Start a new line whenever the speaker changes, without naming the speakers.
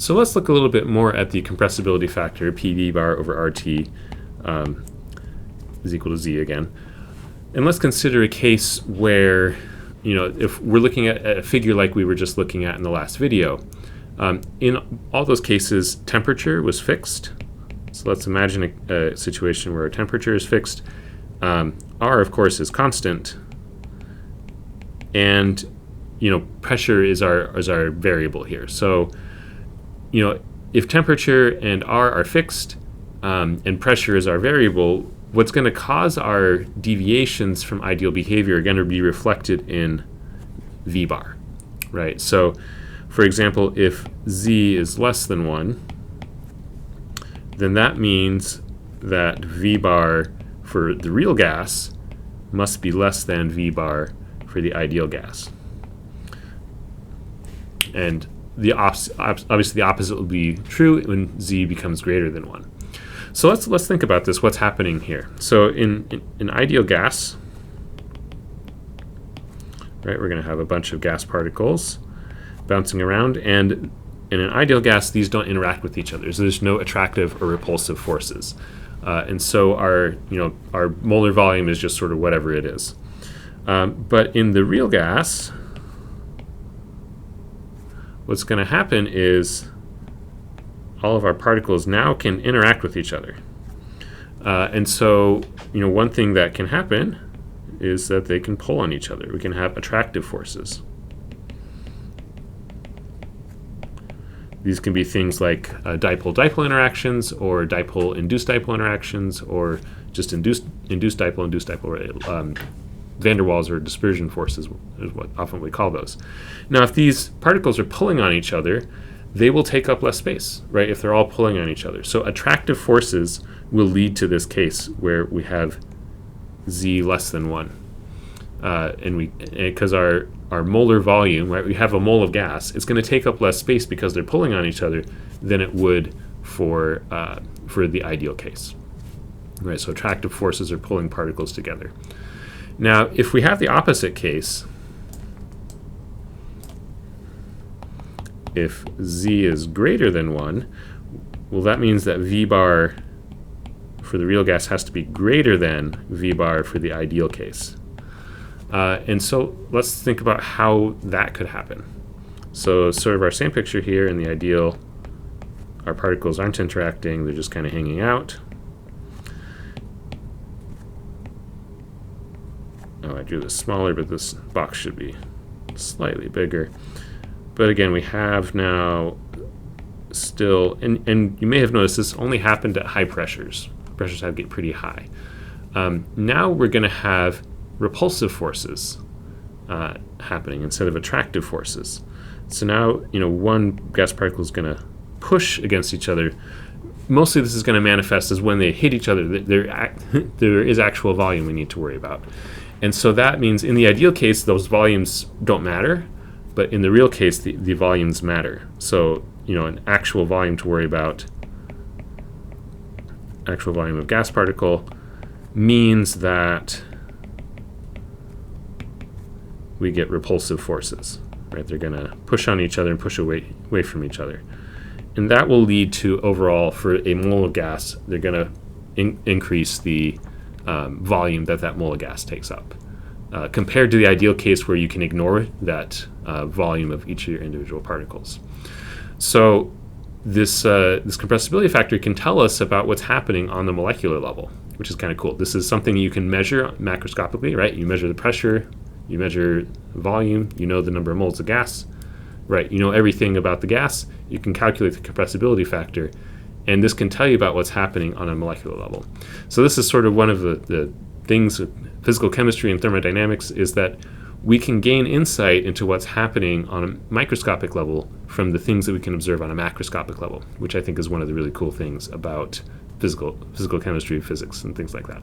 So let's look a little bit more at the compressibility factor, PV bar over RT is equal to Z again. And let's consider a case where, if we're looking at a figure like we were just looking at in the last video. In all those cases, temperature was fixed. So let's imagine a situation where our temperature is fixed. R, of course, is constant. And, pressure is our variable here. So, if temperature and R are fixed and pressure is our variable, what's going to cause our deviations from ideal behavior are going to be reflected in V bar, right? So, for example, if Z is less than 1, then that means that V bar for the real gas must be less than V bar for the ideal gas. And obviously the opposite will be true when Z becomes greater than 1. So let's think about this, what's happening here. So in ideal gas, right, we're going to have a bunch of gas particles bouncing around, and in an ideal gas, these don't interact with each other. So there's no attractive or repulsive forces. And so our molar volume is just sort of whatever it is. But in the real gas, what's going to happen is all of our particles now can interact with each other. And so, one thing that can happen is that they can pull on each other. We can have attractive forces. These can be things like dipole-dipole interactions, or dipole-induced dipole interactions, or just induced dipole, van der Waals or dispersion forces is what often we call those. Now, if these particles are pulling on each other, they will take up less space, right, if they're all pulling on each other. So attractive forces will lead to this case where we have Z less than 1. Because our molar volume, right, we have a mole of gas, it's going to take up less space because they're pulling on each other than it would for the ideal case. Right, so attractive forces are pulling particles together. Now, if we have the opposite case, if Z is greater than 1, well, that means that V bar for the real gas has to be greater than V bar for the ideal case. And so let's think about how that could happen. So sort of our same picture here. In the ideal, our particles aren't interacting, they're just kind of hanging out. Oh, I drew this smaller, but this box should be slightly bigger. But again, we have now still, and you may have noticed this only happened at high pressures. Pressures have to get pretty high. Now we're going to have repulsive forces happening instead of attractive forces. So now, one gas particle is going to push against each other. Mostly this is going to manifest as when they hit each other, there is actual volume we need to worry about. And so that means in the ideal case, those volumes don't matter, but in the real case, the volumes matter. So, an actual volume to worry about, actual volume of gas particle, means that we get repulsive forces, right? They're going to push on each other and push away from each other. And that will lead to overall, for a mole of gas, they're going to increase the volume that mole of gas takes up, compared to the ideal case where you can ignore that volume of each of your individual particles. So this compressibility factor can tell us about what's happening on the molecular level, which is kind of cool. This is something you can measure macroscopically, right? You measure the pressure, you measure volume, you know the number of moles of gas, right? You know everything about the gas, you can calculate the compressibility factor, and this can tell you about what's happening on a molecular level. So this is sort of one of the things with physical chemistry and thermodynamics, is that we can gain insight into what's happening on a microscopic level from the things that we can observe on a macroscopic level, which I think is one of the really cool things about physical chemistry, physics, and things like that.